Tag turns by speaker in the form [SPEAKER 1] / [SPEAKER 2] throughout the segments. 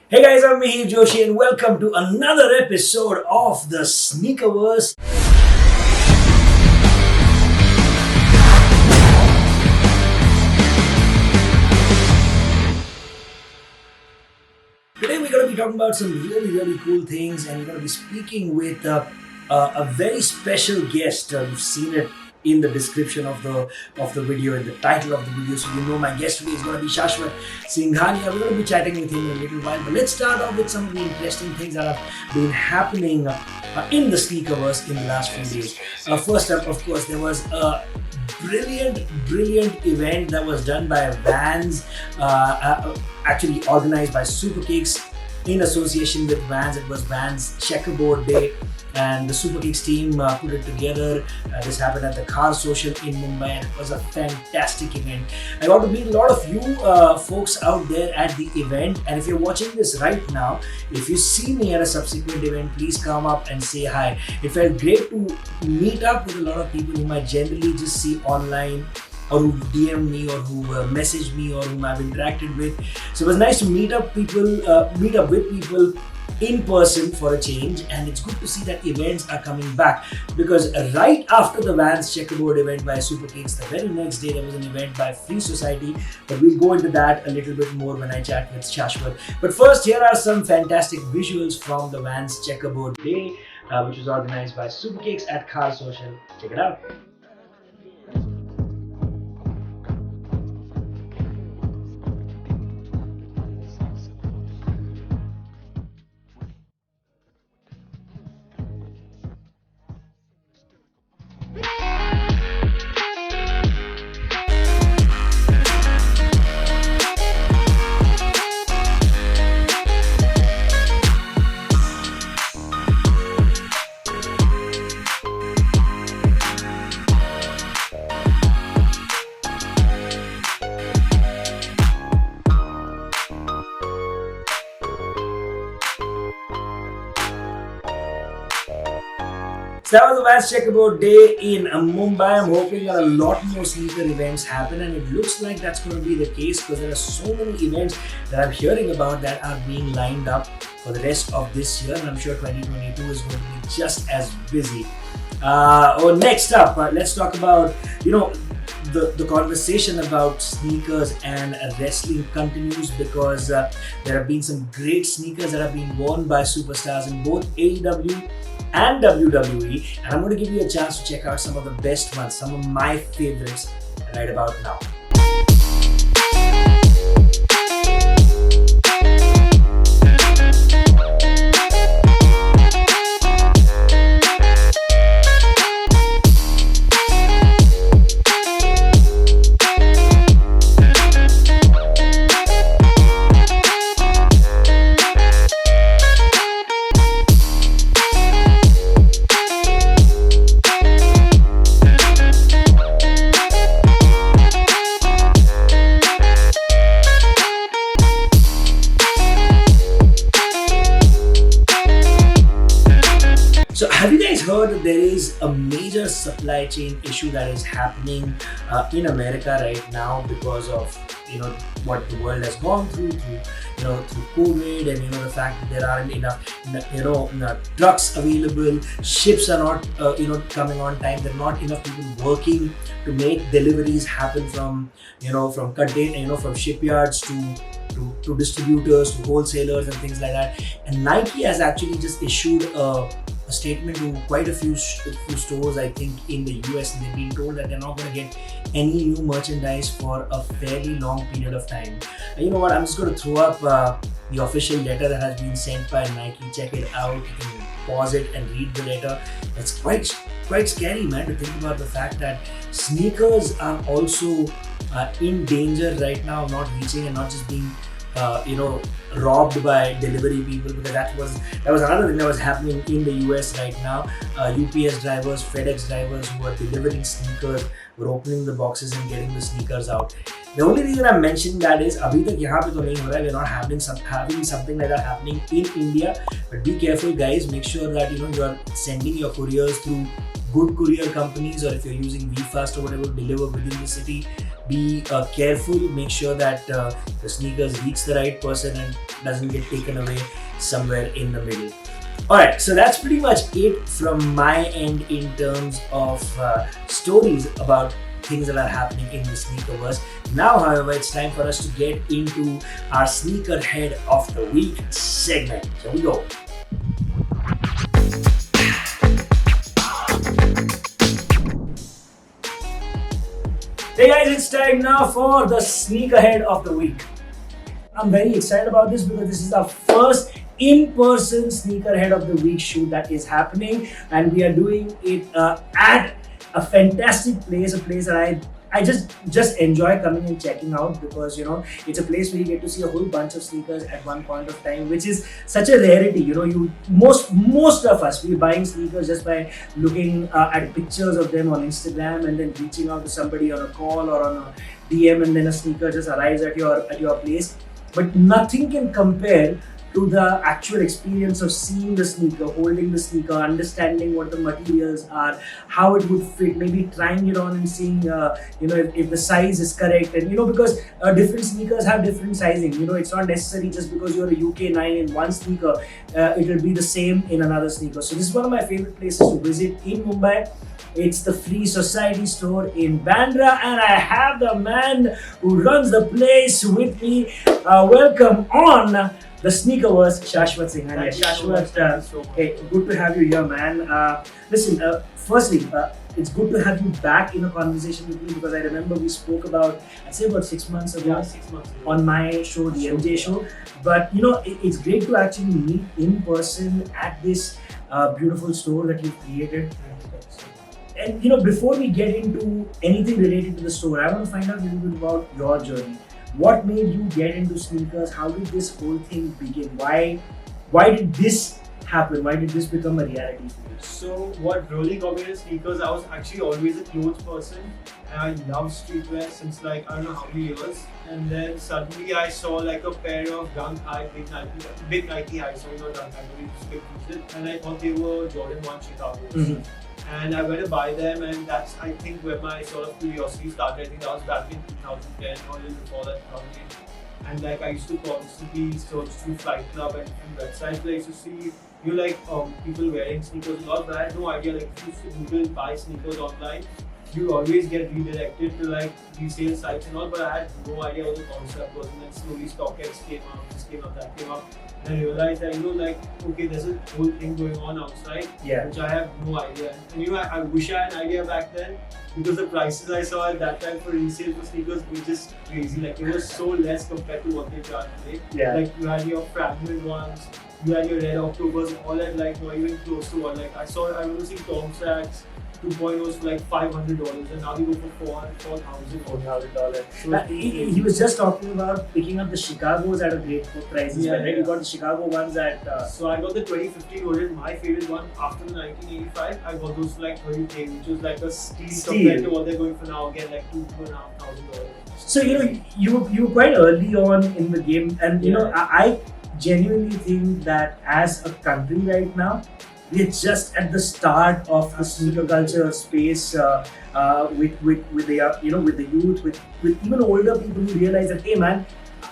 [SPEAKER 1] Hey guys, I'm Mihir Joshi and welcome to another episode of the Sneakerverse. Today we're going to be talking about some really cool things, and we're going to be speaking with a very special guest. You've seen it in the description of the video, in the title of the video, so you know my guest today is going to be Shashvat Singhania. We're going to be chatting with him in a little while, but let's start off with some of the interesting things that have been happening in the Sneakerverse in the last few days. First up, of course, there was a brilliant event that was done by Vans, actually organized by Superkicks in association with Vans. It was Vans Checkerboard Day, and the Superkicks team put it together. This happened at the Car Social in Mumbai, and it was a fantastic event. I got to meet a lot of you folks out there at the event, and if you're watching this right now, if you see me at a subsequent event, please come up and say hi. It felt great to meet up with a lot of people whom I generally just see online, or who DM me, or who message me, or whom I've interacted with. So it was nice to meet up with people in person for a change, and it's good to see that events are coming back, because right after the Vans Checkerboard event by Superkicks, the very next day there was an event by Free Society, but we'll go into that a little bit more when I chat with Shashvat. But first, here are some fantastic visuals from the Vans Checkerboard Day, which was organized by Superkicks at Car Social. Check it out. So that was the Vans Checkerboard Day in Mumbai. I'm hoping that a lot more sneaker events happen, and it looks like that's going to be the case, because there are so many events that I'm hearing about that are being lined up for the rest of this year, and I'm sure 2022 is going to be just as busy. Next up, let's talk about, the conversation about sneakers and wrestling continues, because there have been some great sneakers that have been worn by superstars in both AEW and WWE, and I'm going to give you a chance to check out some of the best ones, some of my favorites right about now. So have you guys heard that there is a major supply chain issue that is happening in America right now, because of what the world has gone through COVID, and the fact that there aren't enough trucks available, ships are not coming on time, there are not enough people working to make deliveries happen from from shipyards to distributors, to wholesalers and things like that. And Nike has actually just issued a statement to quite a few stores, I think, in the US, and they've been told that they're not going to get any new merchandise for a fairly long period of time. You know what, I'm just going to throw up the official letter that has been sent by Nike. Check it out. You can pause it and read the letter. It's quite scary, man, to think about the fact that sneakers are also in danger right now of not reaching, and not just being robbed by delivery people, because that was another thing that was happening in the US right now. UPS drivers, FedEx drivers who are delivering sneakers we're opening the boxes and getting the sneakers out. The only reason I'm mentioning that is abhi tak yahan pe to nahi ho raha hai. We're not having something like that happening in India. But be careful, guys. Make sure that you are sending your couriers through good courier companies, or if you're using VFast or whatever, deliver within the city. Be careful. Make sure that the sneakers reach the right person and doesn't get taken away somewhere in the middle. Alright, so that's pretty much it from my end in terms of stories about things that are happening in the Sneakerverse. Now, however, it's time for us to get into our Sneakerhead of the Week segment. Here we go. Hey guys, it's time now for the Sneakerhead of the Week. I'm very excited about this because this is our first in-person Sneakerhead of the Week shoot that is happening, and we are doing it at a fantastic place, a place that I just enjoy coming and checking out, because it's a place where you get to see a whole bunch of sneakers at one point of time, which is such a rarity. Most of us, we're buying sneakers just by looking at pictures of them on Instagram and then reaching out to somebody on a call or on a DM, and then a sneaker just arrives at your place. But nothing can compare to the actual experience of seeing the sneaker, holding the sneaker, understanding what the materials are, how it would fit, maybe trying it on and seeing if the size is correct, and because different sneakers have different sizing. It's not necessary just because you're a UK 9 in one sneaker, it will be the same in another sneaker. So this is one of my favorite places to visit in Mumbai. It's the Free Society store in Bandra, and I have the man who runs the place with me. Welcome on the Sneakerverse, Shashvat Singhania. Shashvat, hey, good to have you here, man. Listen, firstly, it's good to have you back in a conversation with me, because I remember we spoke about, I'd say about 6 months ago, on my show, the MJ show. But it's great to actually meet in person at this beautiful store that you've created. And before we get into anything related to the store, I want to find out a little bit about your journey. What made you get into sneakers? How did this whole thing begin? Why did this happen? Why did this become a reality for you?
[SPEAKER 2] So what really got me into sneakers, I was actually always a clothes person, and I loved streetwear since I don't know how many years. And then suddenly I saw like a pair of Dunk High, big Nike High, so Dunk High, really just big it, and I thought they were Jordan 1 Chicago's. Mm-hmm. And I went to buy them, and that's, I think, where my sort of curiosity started. I think that was back in 2010 or a little before that, 2008. And I used to constantly search through Flight Club and websites where I used to see people wearing sneakers a lot, but I had no idea. If you Google buy sneakers online, you always get redirected to resale sites and all, but I had no idea what the concept was. And then slowly StockX came up, this came up, that came up, and I realized that okay, there's a whole thing going on outside, which I have no idea. And I wish I had an idea back then, because the prices I saw at that time for resale for sneakers were just crazy. It was so less compared to what they charge today. Yeah. You had your fragment ones, you had your Red Octobers, all at not even close to what. I remember seeing Tom Sachs 2.0s for $500, and now they go for $4,000.
[SPEAKER 1] So he was just talking about picking up the Chicagos at a great prices. Yeah, right? You got the Chicago ones at.
[SPEAKER 2] So I got the 2015 version, my favorite one after the 1985. I got those for $30K, which was a steal compared to what they're going for now. Again, $2,500.
[SPEAKER 1] So you were quite early on in the game, and I genuinely think that as a country right now, we're just at the start of the sneaker culture space with the youth, with even older people who realize that, hey man,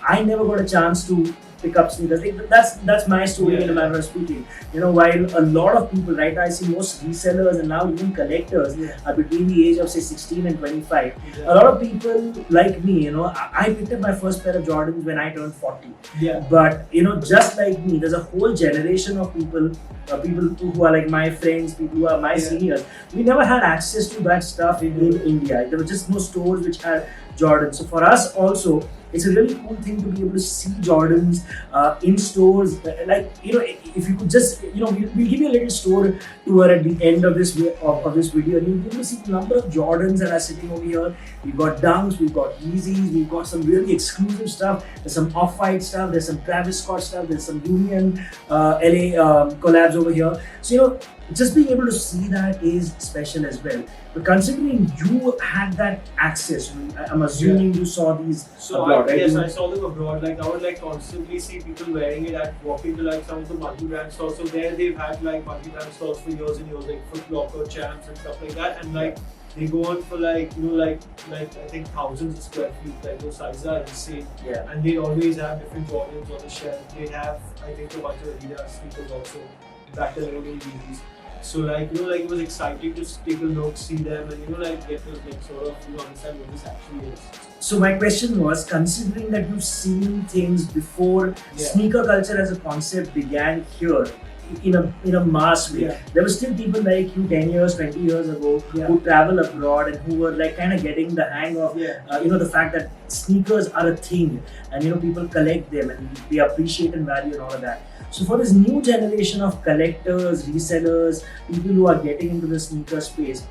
[SPEAKER 1] I never got a chance to pick up sneakers. That's my story in a manner of speaking. While a lot of people, right, I see most resellers and now even collectors are between the age of say 16 and 25. Yeah. A lot of people like me, I picked up my first pair of Jordans when I turned 40. Yeah. But just like me, there's a whole generation of people who are like my friends, people who are my seniors. We never had access to that stuff in India. There were just no stores which had Jordans. So for us also, it's a really cool thing to be able to see Jordans in stores. If you could just, we'll give you a little store tour at the end of this video, and you'll be able to see the number of Jordans that are sitting over here. We've got Dunks, we've got Yeezys, we've got some really exclusive stuff. There's some Off-White stuff, there's some Travis Scott stuff, there's some Union LA collabs over here. So just being able to see that is special as well. But considering you had that access, I'm assuming you saw these abroad, right?
[SPEAKER 2] Yes, I saw them abroad. Like I would like constantly see people wearing it at walking to like some of the multi-brand stores. So there they've had like multi-brand stores for years and years, like Foot Locker, Champs and stuff like that. And like they go on for like like I think thousands of square feet. Like those sizes are insane.
[SPEAKER 1] Yeah.
[SPEAKER 2] And they always have different Jordans on the shelf. They have I think a bunch of Adidas sneakers also. Back then only Yeezys. So like like it was exciting to take a look, see them, and like get to like sort of understand what this actually is.
[SPEAKER 1] So my question was, considering that you've seen things before sneaker culture as a concept began here in a mass way, there were still people like you 10 years, 20 years ago who travel abroad and who were like kind of getting the hang of the fact that sneakers are a thing, and people collect them and they appreciate and value and all of that. So for this new generation of collectors, resellers, people who are getting into the sneaker space,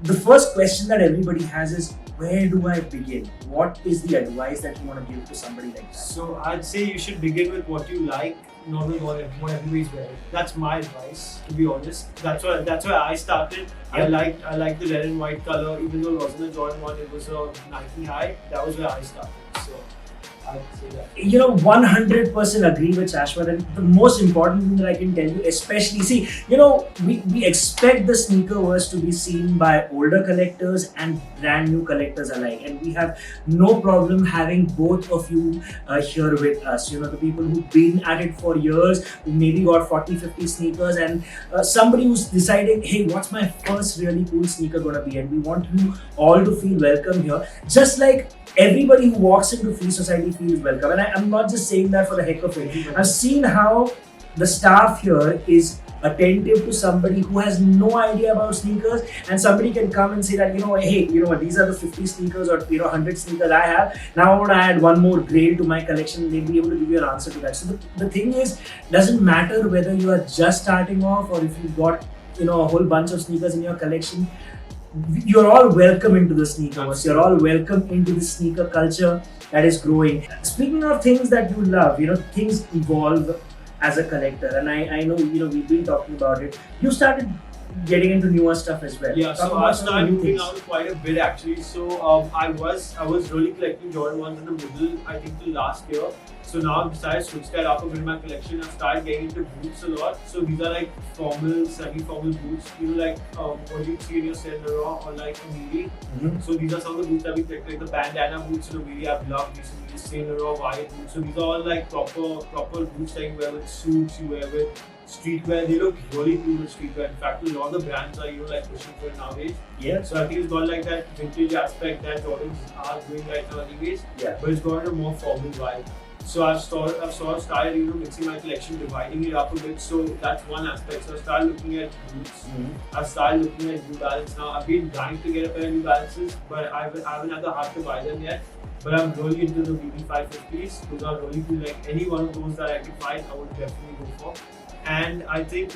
[SPEAKER 1] the first question that everybody has is, where do I begin? What is the advice that you want to give to somebody like that?
[SPEAKER 2] So I'd say you should begin with what you like, not with what everybody's wearing. That's my advice, to be honest. That's where I started. Yep. I liked the red and white color, even though it wasn't a Jordan 1, it was a Nike High. That was where I started. So I'd say that.
[SPEAKER 1] 100% agree with Shashvat, and the most important thing that I can tell you, especially, we expect the Sneakerverse to be seen by older collectors and brand new collectors alike, and we have no problem having both of you here with us. The people who've been at it for years, who maybe got 40-50 sneakers, and somebody who's deciding, hey, what's my first really cool sneaker gonna be? And we want you all to feel welcome here, just like everybody who walks into Free Society feels welcome. And I'm not just saying that for the heck of it. I've seen how the staff here is attentive to somebody who has no idea about sneakers, and somebody can come and say that, hey, these are the 50 sneakers or 100 sneakers I have. Now I want to add one more grail to my collection. They'll be able to give you an answer to that. So the thing is, doesn't matter whether you are just starting off or if you've got a whole bunch of sneakers in your collection. You're all welcome into the Sneakerverse. You're all welcome into the sneaker culture that is growing. Speaking of things that you love, things evolve as a collector, and I know we've been talking about it. You started getting into newer stuff as well.
[SPEAKER 2] Yeah, so I started moving out quite a bit actually. So I was really collecting Jordan 1s in the middle, I think, till last year. So now I've decided to switch that up a bit in my collection. I've started getting into boots a lot. So these are like formal, semi-formal boots. Like what you see in your Senora or like Amiri. So these are some of the boots that we collect, like the bandana boots in Amiri I've loved recently, Senora, Wyatt boots. So these are all like proper boots that you wear with suits, you wear with streetwear. They look really cool with streetwear. In fact, a lot of the brands are like pushing for it nowadays. Yeah. So I think it's got like that vintage aspect that Jordans are doing right now anyways. Yeah. But it's got a more formal vibe. So I've sort of started mixing my collection, dividing it up a bit. So that's one aspect. So I started looking at boots. I've started looking at New Balance now. I've been dying to get a pair of New Balances, but I haven't had the heart to buy them yet. But I'm really into the BB 550s. Those are really cool. Like any one of those that I can find, I would definitely go for. And I think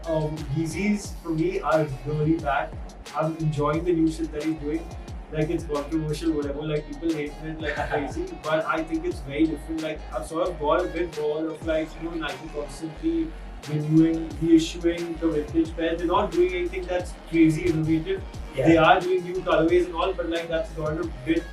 [SPEAKER 2] Yeezys for me are really bad. I'm enjoying the new shit that he's doing. Like it's controversial, whatever. Like people hate it like crazy, but I think it's very different. Like I've sort of got a bit bored of Nike constantly renewing, reissuing the vintage pairs. They're not doing anything that's crazy innovative. Yeah. They are doing new colorways and all, but like that's got a bit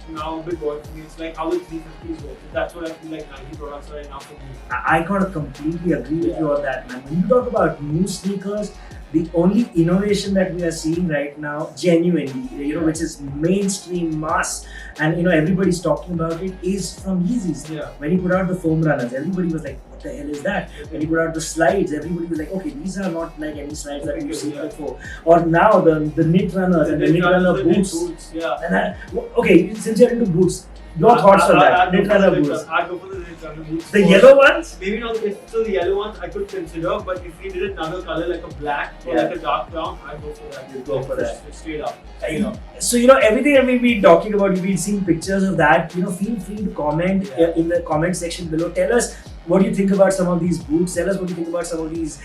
[SPEAKER 2] bored for me. It's like how the 350s work. That's what I feel like Nike products are enough for me.
[SPEAKER 1] I gotta completely agree with you on that, man. When you talk about new sneakers, the only innovation that we are seeing right now, genuinely, which is mainstream mass, and everybody's talking about it, is from Yeezys. Yeah. When he put out the foam runners, everybody was like, what the hell is that? When he put out the slides, everybody was like, okay, these are not like any slides that we've seen before. Or now the knit runners and the knit runner boots. Yeah. Okay, since you're into boots, your thoughts on that? Knit runner boots.
[SPEAKER 2] I'd go for the knit runner boots.
[SPEAKER 1] The yellow ones?
[SPEAKER 2] Maybe not. So the yellow ones I could consider, but if he did another color like a black or like a dark brown, I'd go for that.
[SPEAKER 1] You'd go for that.
[SPEAKER 2] Straight up.
[SPEAKER 1] So everything that we've been talking about, you've been seeing pictures of that. Feel free to comment in the comment section below. Tell us what do you think about some of these boots. Tell us what you think about some of these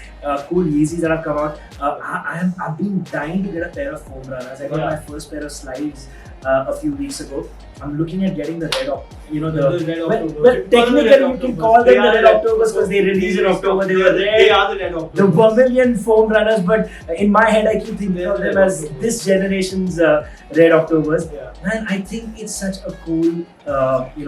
[SPEAKER 1] cool Yeezys that have come out. I've been dying to get a pair of foam runners. I got my first pair of slides a few weeks ago. I'm looking at getting the red
[SPEAKER 2] The Red October.
[SPEAKER 1] well, technically you can call them the Red Octobers because they released in October. They were red.
[SPEAKER 2] They are the Red October.
[SPEAKER 1] The Vermilion foam runners, but in my head I keep thinking of them as this generation's Red Octobers.
[SPEAKER 2] Yeah.
[SPEAKER 1] Man, I think it's such a cool,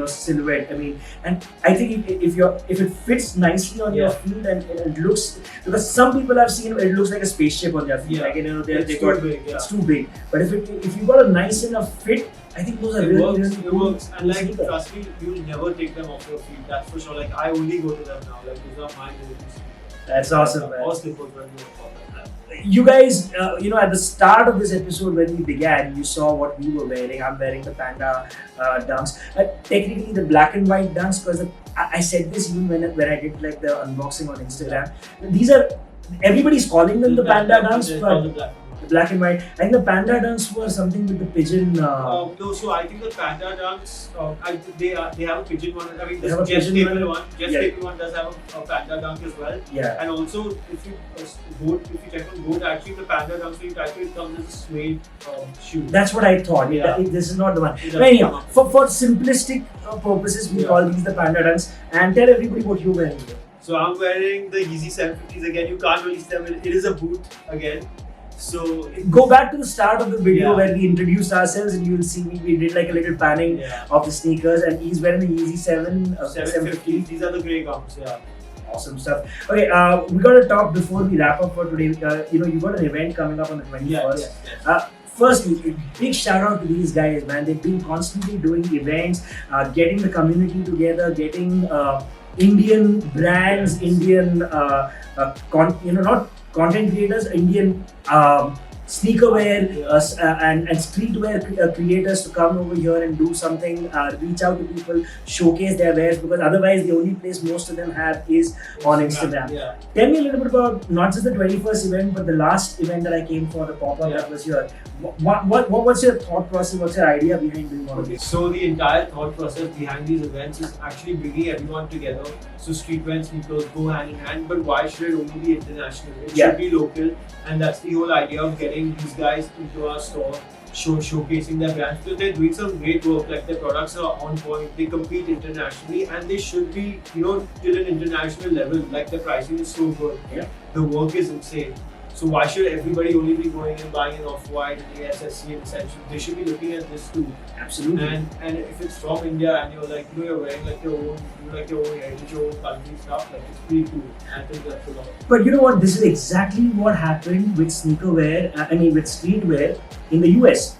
[SPEAKER 1] silhouette. I mean, and I think if it fits nicely on your feet and it looks, because some people I've seen it looks like a spaceship on their feet.
[SPEAKER 2] Yeah.
[SPEAKER 1] Like
[SPEAKER 2] It's too big. Yeah.
[SPEAKER 1] it's too big. But if you got a nice enough fit, I think those are really
[SPEAKER 2] It
[SPEAKER 1] cool.
[SPEAKER 2] works. And like, trust me, you'll never take them off your feet. That's for sure. Like, I only go to them now. Like, those are my go-tos.
[SPEAKER 1] That's awesome, man.
[SPEAKER 2] Or slippers when you want that.
[SPEAKER 1] You guys, at the start of this episode when we began, you saw what we were wearing. I'm wearing the Panda dunks. Technically, the black and white dunks, because I said this even when I did like the unboxing on Instagram. These are, everybody's calling them the Panda dunks, but the black and white. I think the Panda dunks were something with the pigeon.
[SPEAKER 2] No, so I think the Panda dunks, they have a pigeon one. I mean,
[SPEAKER 1] They have a
[SPEAKER 2] Jeff
[SPEAKER 1] pigeon
[SPEAKER 2] Staple
[SPEAKER 1] one.
[SPEAKER 2] one. Jeff Staple one does have a Panda dunk as well.
[SPEAKER 1] Yeah.
[SPEAKER 2] And also, if you check on Goat, actually the Panda dunks, it actually comes as a suede shoe.
[SPEAKER 1] That's what I thought.
[SPEAKER 2] Yeah.
[SPEAKER 1] This is not the one.
[SPEAKER 2] It
[SPEAKER 1] But anyhow,
[SPEAKER 2] doesn't
[SPEAKER 1] for simplistic purposes, we call these the Panda dunks. And tell everybody what you're wearing.
[SPEAKER 2] So I'm wearing the Yeezy 750s again. You can't really see them. It is a boot again. So
[SPEAKER 1] Go back to the start of the video
[SPEAKER 2] Yeah.
[SPEAKER 1] where we introduced ourselves, and you will see we did like a little panning of the sneakers, and he's wearing the Yeezy 750.
[SPEAKER 2] These are the grey gums. Yeah.
[SPEAKER 1] Awesome stuff. Okay, we got to talk before we wrap up for today. You got an event coming up on the 21st. Firstly, big shout out to these guys, man. They've been constantly doing events, getting the community together, getting Indian brands, Indian, not content creators, Indian sneakerwear and streetwear creators to come over here and do something, reach out to people, showcase their wares, because otherwise the only place most of them have is on Instagram.
[SPEAKER 2] Yeah.
[SPEAKER 1] Tell me a little bit about not just the 21st event, but the last event that I came for, the pop-up that was here. What's your thought process? What's your idea behind doing all of this?
[SPEAKER 2] So the entire thought process behind these events is actually bringing everyone together. So streetwear and sneakers go hand in hand, but why should it only be international? It should be local, and that's the whole idea of getting these guys into our store, showcasing their brands, because they're doing some great work. Like their products are on point, they compete internationally, and they should be, till an international level. Like the pricing is so good, the work is insane. So why should everybody only be going and buying an Off-White and ASSC and Essentials? They should be looking at this too.
[SPEAKER 1] Absolutely.
[SPEAKER 2] And if it's from India and you're like, you're wearing like your own heritage, your own country stuff, like it's pretty cool. I think that's a lot.
[SPEAKER 1] But you know what? This is exactly what happened with with streetwear in the US.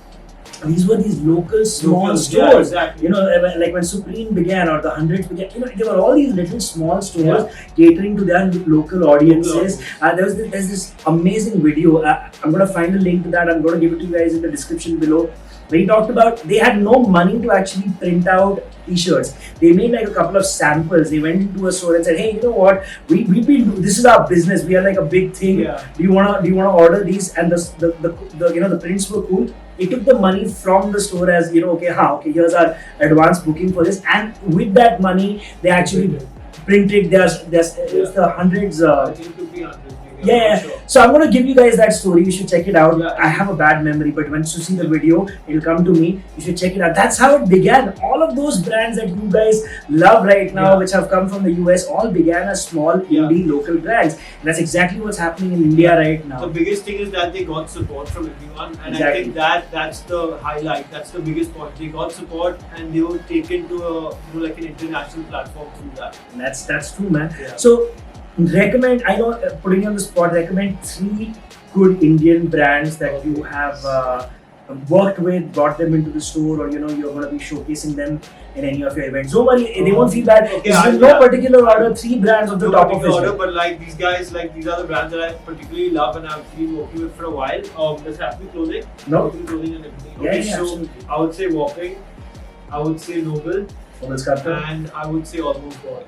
[SPEAKER 1] These were these local small stores.
[SPEAKER 2] Yeah, exactly.
[SPEAKER 1] Like when Supreme began or the Hundreds began, there were all these little small stores catering to their local audiences. There's this amazing video. I'm going to find a link to that. I'm going to give it to you guys in the description below. Where he talked about they had no money to actually print out t-shirts. They made like a couple of samples. They went into a store and said, "Hey, you know what? This is our business. We are like a big thing. Do you wanna order these?" And the prints were cool. They took the money from the store as okay, here's our advance booking for this, and with that money they actually printed it's the hundreds.
[SPEAKER 2] I think it could be hundreds.
[SPEAKER 1] Yeah.
[SPEAKER 2] Sure.
[SPEAKER 1] So I'm gonna give you guys that story. You should check it out.
[SPEAKER 2] Yeah.
[SPEAKER 1] I have a bad memory, but once you see the video, it'll come to me. You should check it out. That's how it began. All of those brands that you guys love right now, which have come from the US, all began as small indie local brands. And that's exactly what's happening in India right now.
[SPEAKER 2] The biggest thing is that they got support from everyone, and
[SPEAKER 1] Exactly.
[SPEAKER 2] I think that's the highlight. That's the biggest point. They got support, and they were taken to an international platform through that.
[SPEAKER 1] And that's true, man.
[SPEAKER 2] Yeah.
[SPEAKER 1] So recommend, I know, putting you on the spot, recommend 3 good Indian brands that you have worked with, brought them into the store, or you're going to be showcasing them in any of your events. Don't worry, they won't feel bad.
[SPEAKER 2] Okay,
[SPEAKER 1] This is no particular order, 3 brands of the top of
[SPEAKER 2] order,
[SPEAKER 1] it.
[SPEAKER 2] but like these guys, like these are the brands that I particularly love and I've been working with for a while. Does it have to be clothing?
[SPEAKER 1] No.
[SPEAKER 2] Clothing and everything.
[SPEAKER 1] Yeah,
[SPEAKER 2] Okay,
[SPEAKER 1] yeah,
[SPEAKER 2] so
[SPEAKER 1] absolutely.
[SPEAKER 2] I would say Walking, I would say Noble,
[SPEAKER 1] For the sculptor.
[SPEAKER 2] and I would say Almost Boys.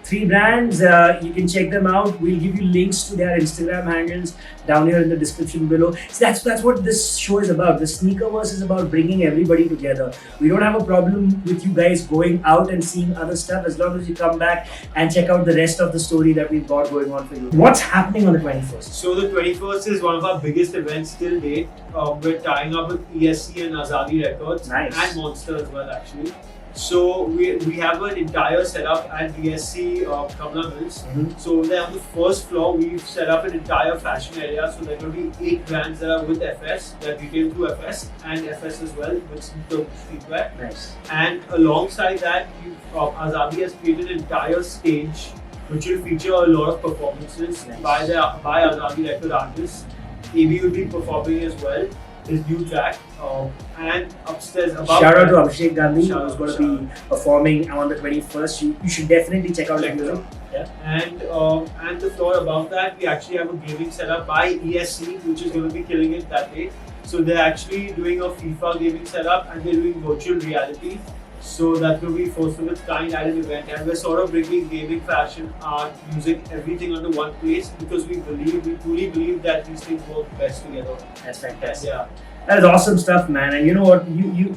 [SPEAKER 1] Three brands, you can check them out. We'll give you links to their Instagram handles down here in the description below. So that's what this show is about. The Sneakerverse is about bringing everybody together. We don't have a problem with you guys going out and seeing other stuff as long as you come back and check out the rest of the story that we've got going on for you. What's happening on the 21st?
[SPEAKER 2] So the 21st is one of our biggest events till date. We're tying up with ESC and Azadi Records.
[SPEAKER 1] Nice.
[SPEAKER 2] And Monster as well, actually. So we have an entire setup at DSC Kamla Mills. So there on the first floor we've set up an entire fashion area. So there are going to be 8 brands that are with FS, that retail through FS and FS as well with streetwear.
[SPEAKER 1] Nice.
[SPEAKER 2] And alongside that, Azadi has created an entire stage which will feature a lot of performances by Azadi record artists. AB will be performing as well, his new track. And upstairs above.
[SPEAKER 1] Shout out to Abhishek Gandhi, who's going to be performing on the 21st. You should definitely check out his music. Yeah.
[SPEAKER 2] And the floor above that, we actually have a gaming setup by ESC, which is going to be killing it that day. So they're actually doing a FIFA gaming setup and they're doing virtual reality. So that's going to be first of its kind at an event, and we're sort of bringing gaming, fashion, art, music, everything under one place because we truly believe that these things work best together.
[SPEAKER 1] That's fantastic.
[SPEAKER 2] Yeah.
[SPEAKER 1] That is awesome stuff, man. And you know what? You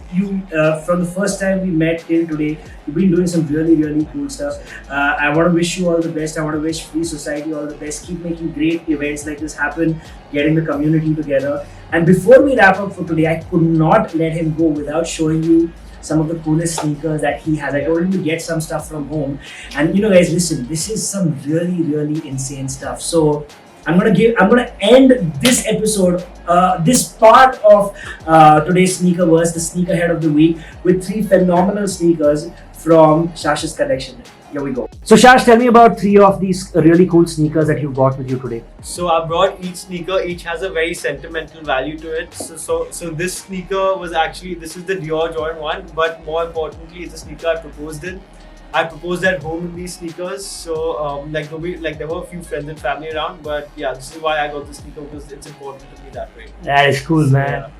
[SPEAKER 1] from the first time we met till today, you've been doing some really cool stuff. I want to wish you all the best. I want to wish Free Society all the best. Keep making great events like this happen, getting the community together. And before we wrap up for today, I could not let him go without showing you some of the coolest sneakers that he has. I told him to get some stuff from home. And you know, guys, listen, this is some really insane stuff. So I'm gonna end this episode, this part of today's Sneakerverse, the Sneakerhead of the week, with 3 phenomenal sneakers from Shash's collection. Here we go. So Shash, tell me about 3 of these really cool sneakers that you got with you today.
[SPEAKER 2] So I brought each sneaker, each has a very sentimental value to it. So this sneaker was actually, this is the Dior Jordan 1, but more importantly, it's a sneaker I proposed in. I proposed at home in these sneakers, so there were a few friends and family around, but yeah, this is why I got this sneaker because it's important to me that way.
[SPEAKER 1] That is cool, man.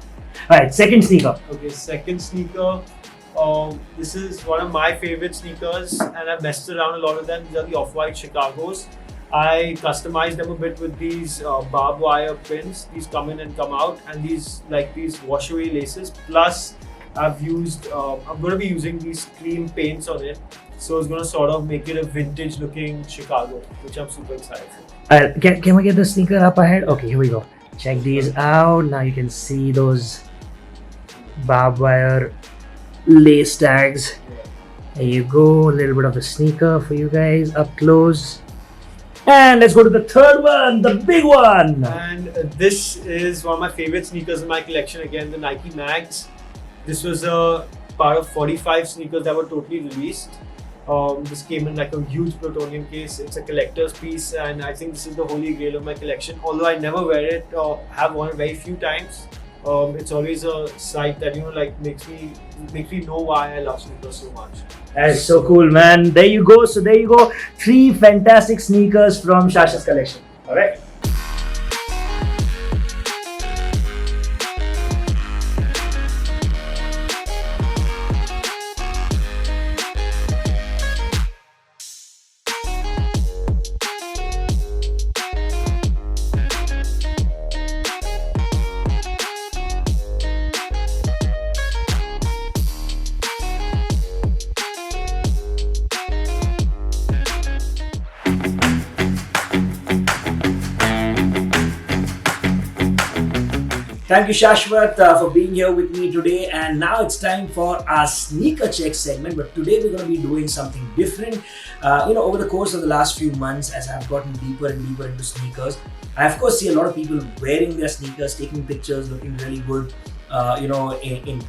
[SPEAKER 1] Alright, second sneaker.
[SPEAKER 2] Okay, second sneaker. This is one of my favorite sneakers, and I've messed around a lot of them. These are the Off-White Chicagos. I customized them a bit with these barbed wire pins. These come in and come out, and these wash away laces. Plus, I'm going to be using these cream paints on it. So it's going to sort of make it a vintage looking Chicago, which I'm super excited for.
[SPEAKER 1] Can we get the sneaker up ahead? Okay, here we go. Check these out. Now you can see those barbed wire lace tags. There you go. A little bit of the sneaker for you guys up close. And let's go to the third one, the big one.
[SPEAKER 2] And this is one of my favorite sneakers in my collection. Again, the Nike Mags. This was a part of 45 sneakers that were totally released. This came in like a huge plutonium case. It's a collector's piece, and I think this is the holy grail of my collection. Although I never wear it or have worn it very few times, it's always a sight that makes me know why I love sneakers so much.
[SPEAKER 1] That is so cool, man. There you go. So there you go. 3 fantastic sneakers from Shash's collection. All right. Thank you, Shashvat, for being here with me today. And now it's time for our sneaker check segment. But today we're going to be doing something different. Over the course of the last few months, as I've gotten deeper and deeper into sneakers, I of course see a lot of people wearing their sneakers, taking pictures, looking really good. In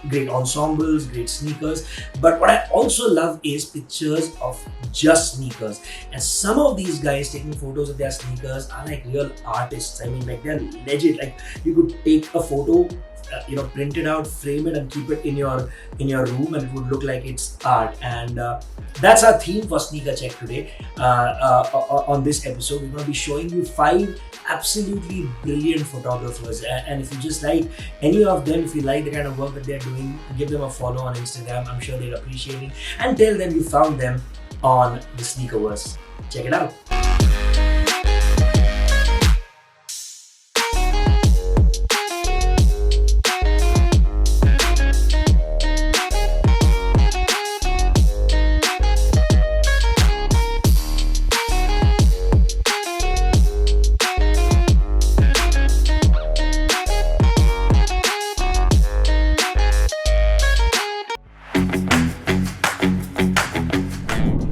[SPEAKER 1] great ensembles, great sneakers. But what I also love is pictures of just sneakers. And some of these guys taking photos of their sneakers are like real artists. I mean, like they're legit. Like you could take a photo, print it out, frame it, and keep it in your room, and it would look like it's art. And that's our theme for Sneaker Check today. On this episode, we're going to be showing you 5 absolutely brilliant photographers, and if you just like any of them, if you like the kind of work that they're doing, give them a follow on Instagram. I'm sure they'll appreciate it, and tell them you found them on the Sneakerverse. Check it out.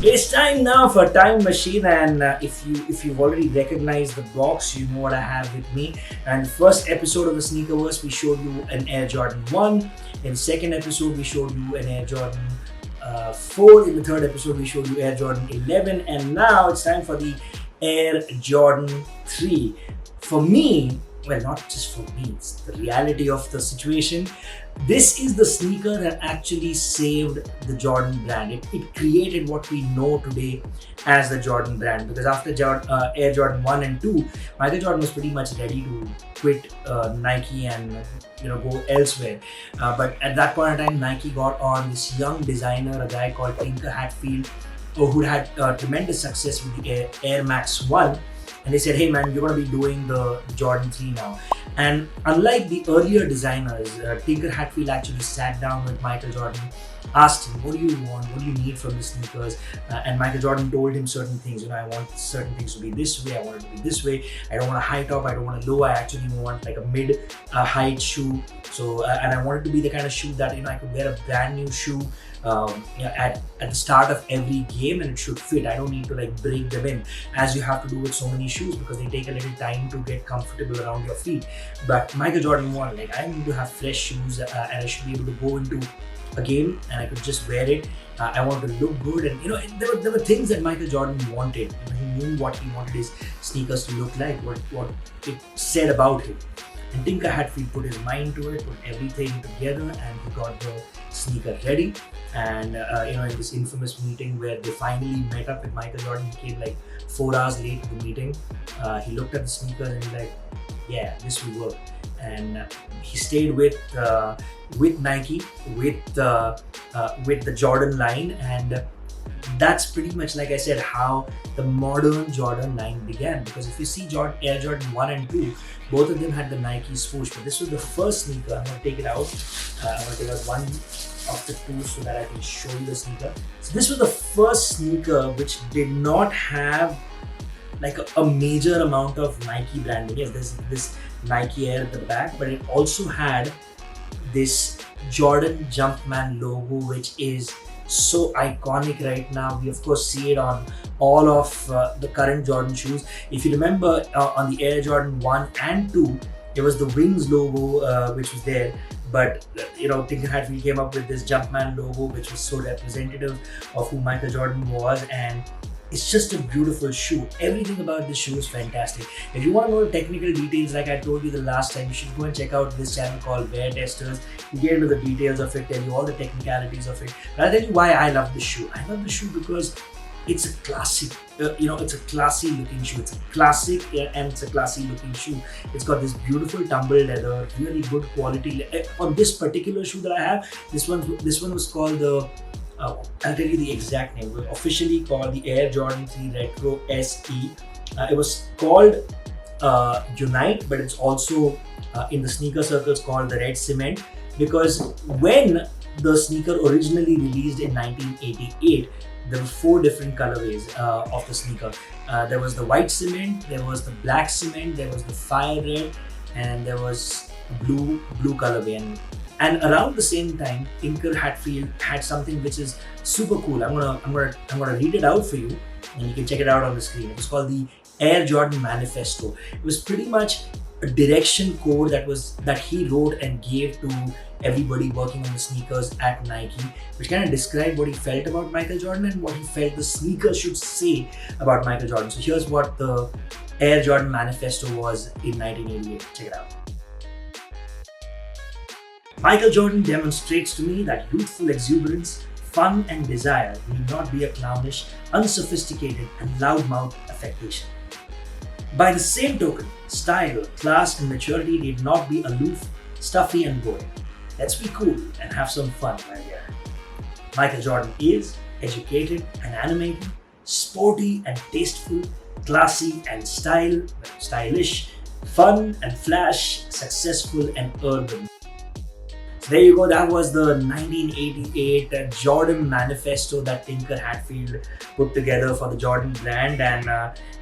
[SPEAKER 1] It's time now for Time Machine, and if you've already recognized the box, you know what I have with me. And first episode of the Sneakerverse, we showed you an Air Jordan 1. In second episode, we showed you an Air Jordan 4. In the third episode, we showed you Air Jordan 11, and now it's time for the Air Jordan 3. For me, well, not just for me, it's the reality of the situation. This is the sneaker that actually saved the Jordan brand. It created what we know today as the Jordan brand, because after Air Jordan 1 and 2, Michael Jordan was pretty much ready to quit Nike and go elsewhere. But at that point in time, Nike got on this young designer, a guy called Tinker Hatfield, who had tremendous success with the Air Max 1. And they said, hey man, you're going to be doing the Jordan 3 now. And unlike the earlier designers, Tinker Hatfield actually sat down with Michael Jordan, asked him, what do you want? What do you need from the sneakers? And Michael Jordan told him certain things. I want certain things to be this way. I want it to be this way. I don't want a high top. I don't want a low. I actually want like a mid-height shoe. So, and I want it to be the kind of shoe that, I could wear a brand new shoe at the start of every game, and it should fit. I don't need to like break them in as you have to do with so many shoes, because they take a little time to get comfortable around your feet. But Michael Jordan wanted, like, I need to have fresh shoes and I should be able to go into a game and I could just wear it. I want to look good, and there were things that Michael Jordan wanted. He knew what he wanted his sneakers to look like, what it said about him. And Tinker Hatfield put his mind to it, put everything together, and he got the sneaker ready. And in this infamous meeting where they finally met up with Michael Jordan, he came like 4 hours late to the meeting. He looked at the sneakers and he's like, yeah, this will work. And he stayed with Nike, with the Jordan line, and that's pretty much, like I said, how the modern Jordan line began. Because if you see Air Jordan 1 and 2, both of them had the Nike swoosh, but this was the first sneaker. I'm going to take it out. I'm going to take out one of the two so that I can show you the sneaker. So this was the first sneaker which did not have like a major amount of Nike branding. Yes, there's this Nike Air at the back, but it also had this Jordan Jumpman logo, which is so iconic right now. We of course see it on all of the current Jordan shoes. If you remember on the Air Jordan 1 and 2, there was the Wings logo which was there. But Tinker Hatfield came up with this Jumpman logo, which was so representative of who Michael Jordan was, and it's just a beautiful shoe. Everything about this shoe is fantastic. If you want to know the technical details, like I told you the last time, you should go and check out this channel called Wear Testers. You get into the details of it, tell you all the technicalities of it. But I'll tell you why I love this shoe. I love the shoe because it's a classic, it's a classy looking shoe. It's a classic and it's a classy looking shoe. It's got this beautiful tumble leather, really good quality. On this particular shoe that I have, this one was called the, I'll tell you the exact name. It was officially called the Air Jordan 3 Retro SE. It was called Unite, but it's also in the sneaker circles called the Red Cement, because when the sneaker originally released in 1988, there were 4 different colorways of the sneaker. There was the white cement, there was the black cement, there was the fire red, and there was blue colorway. And around the same time, Tinker Hatfield had something which is super cool. I'm gonna read it out for you, and you can check it out on the screen. It was called the Air Jordan Manifesto. It was pretty much a direction code that he wrote and gave to everybody working on the sneakers at Nike, which kind of described what he felt about Michael Jordan and what he felt the sneakers should say about Michael Jordan. So here's what the Air Jordan Manifesto was in 1988. Check it out. Michael Jordan demonstrates to me that youthful exuberance, fun and desire need not be a clownish, unsophisticated and loudmouth affectation. By the same token, style, class and maturity need not be aloof, stuffy and boring. Let's be cool and have some fun, my dear. Michael Jordan is educated and animated, sporty and tasteful, classy and stylish, fun and flash, successful and urban. So there you go. That was the 1988 Jordan manifesto that Tinker Hatfield put together for the Jordan brand, and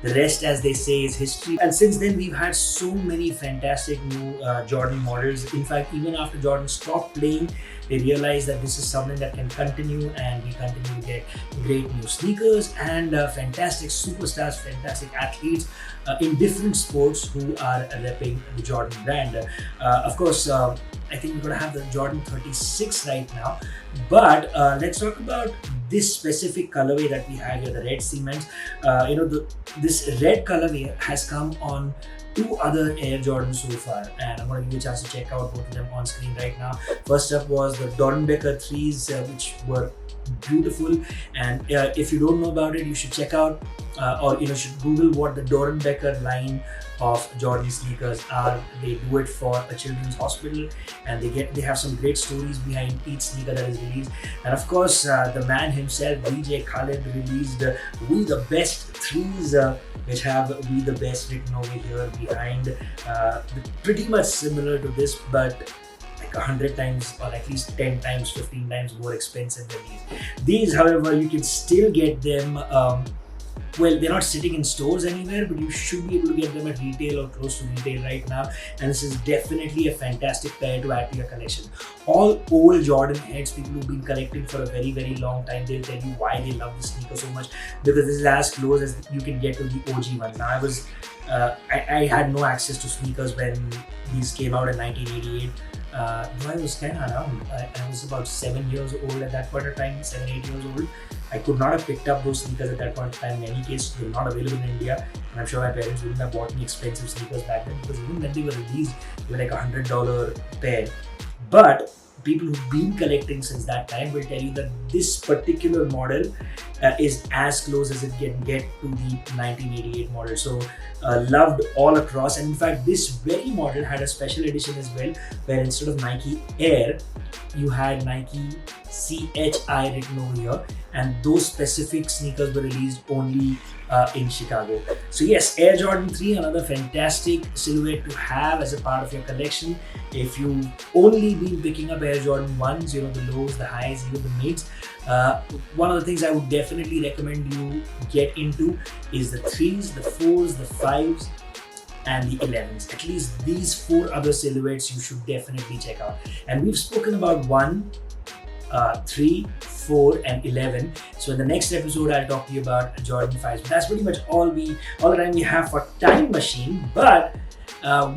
[SPEAKER 1] the rest, as they say, is history. And since then, we've had so many fantastic new Jordan models. In fact, even after Jordan stopped playing, they realized that this is something that can continue, and we continue to get great new sneakers and fantastic superstars, fantastic athletes in different sports who are repping the Jordan brand. Of course, I think we're going to have the Jordan 36 right now, but let's talk about this specific colorway that we have here, the red cement. This red colorway has come on two other Air Jordans so far, and I'm going to give you a chance to check out both of them on screen right now. First up was the Dornbecker 3s, which were beautiful, and if you don't know about it, you should check out or should Google what the Dornbecker line of Jordan sneakers are. They do it for a children's hospital, and they have some great stories behind each sneaker that is released. And of course, the man himself, DJ Khaled, released We the Best 3s, which have We the Best written over here behind. Pretty much similar to this, but like 100 times or at least 10 times, 15 times more expensive than these. These, however, you can still get them. Well, they're not sitting in stores anywhere, but you should be able to get them at retail or close to retail right now. And this is definitely a fantastic pair to add to your collection. All old Jordan heads, people who've been collecting for a very, very long time, they'll tell you why they love the sneaker so much, because this is as close as you can get to the OG one. Now, I had no access to sneakers when these came out in 1988. I was kind of around. I was about 7 years old at that point of time, 7, 8 years old. I could not have picked up those sneakers at that point of time. In any case, they were not available in India, and I'm sure my parents wouldn't have bought me expensive sneakers back then, because even when they were released, they were like $100 pair. But people who've been collecting since that time will tell you that this particular model is as close as it can get to the 1988 model. So loved all across, and in fact this very model had a special edition as well, where instead of Nike Air, you had Nike CHI written over here, and those specific sneakers were released only in Chicago. So yes, Air Jordan 3, another fantastic silhouette to have as a part of your collection. If you've only been picking up Air Jordan 1s, the lows, the highs, even the mids, one of the things I would definitely recommend you get into is the 3s, the 4s, the 5s, and the 11s. At least these 4 other silhouettes you should definitely check out. And we've spoken about 1, 3, 4, and 11. So in the next episode, I'll talk to you about Jordan 5s. But that's pretty much all the time we have for Time Machine. But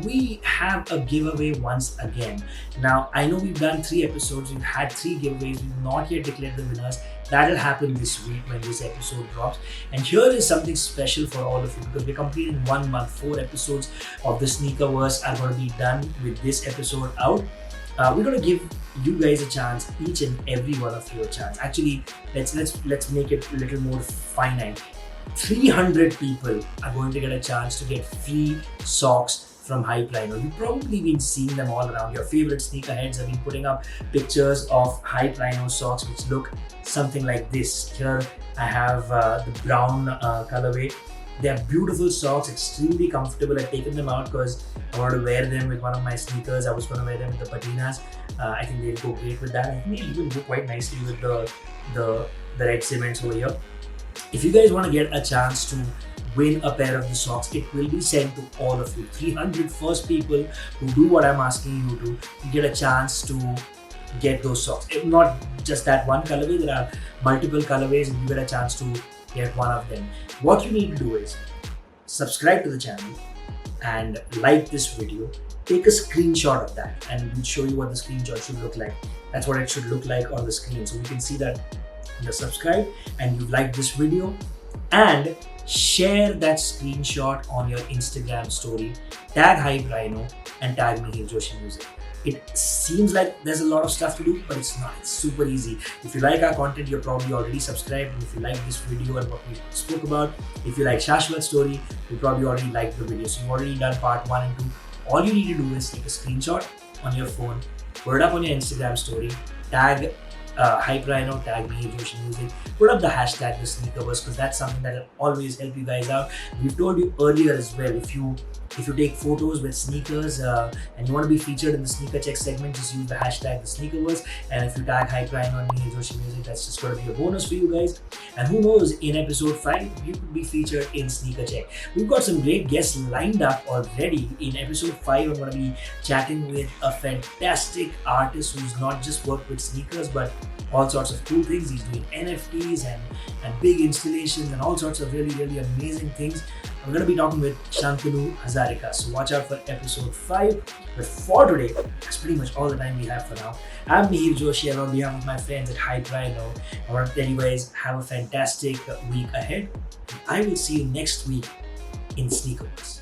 [SPEAKER 1] we have a giveaway once again. Now, I know we've done 3 episodes, we've had 3 giveaways, we've not yet declared the winners. That'll happen this week when this episode drops. And here is something special for all of you, because we're completing 1 month. 4 episodes of the Sneakerverse are going to be done with this episode out. We're going to give you guys a chance, each and every one of you a chance. Actually, let's make it a little more finite. 300 people are going to get a chance to get free socks from Hype Ryno. You've probably been seeing them all around. Your favorite sneakerheads have been putting up pictures of Hype Ryno socks, which look something like this. Here I have the brown colorway. They are beautiful socks, extremely comfortable. I've taken them out because I want to wear them with one of my sneakers. I was going to wear them with the patinas. I think they'll go great with that. I think they'll even go quite nicely with the red cements over here. If you guys want to get a chance to win a pair of the socks, it will be sent to all of you. 300 first people who do what I'm asking you to, you get a chance to get those socks. If not just that one colorway, there are multiple colorways, and you get a chance to get one of them. What you need to do is subscribe to the channel and like this video. Take a screenshot of that, and we'll show you what the screenshot should look like. That's what it should look like on the screen. So we can see that you're subscribed and you've liked this video, and share that screenshot on your Instagram story. Tag Hype Ryno and tag Mihir Joshi Music. It seems like there's a lot of stuff to do, but it's not. It's super easy. If you like our content, you're probably already subscribed. And if you like this video and what we spoke about, if you like Shashvat's story, you probably already liked the video. So you've already done part 1 and 2. All you need to do is take a screenshot on your phone, put it up on your Instagram story, tag Hype Ryno, tag Mihir Joshi Music, put up the hashtag the Sneakerverse, because that's something that will always help you guys out. We've told you earlier as well, if you take photos with sneakers and you want to be featured in the Sneakercheck segment, just use the hashtag the Sneakerverse. And if you tag Hype Ryno and Mihir Joshi Music, that's just going to be a bonus for you guys. And who knows, in episode 5, you could be featured in Sneakercheck. We've got some great guests lined up already. In episode 5, I'm going to be chatting with a fantastic artist who's not just worked with sneakers, but all sorts of cool things. He's doing NFTs and big installations and all sorts of really, really amazing things. I'm going to be talking with Shantanu Hazarika. So watch out for episode 5. But for today, that's pretty much all the time we have for now. I'm Mihir Joshi, and on behalf of my friends at Hype Ryno, I want to tell you guys, have a fantastic week ahead. I will see you next week in Sneakerverse.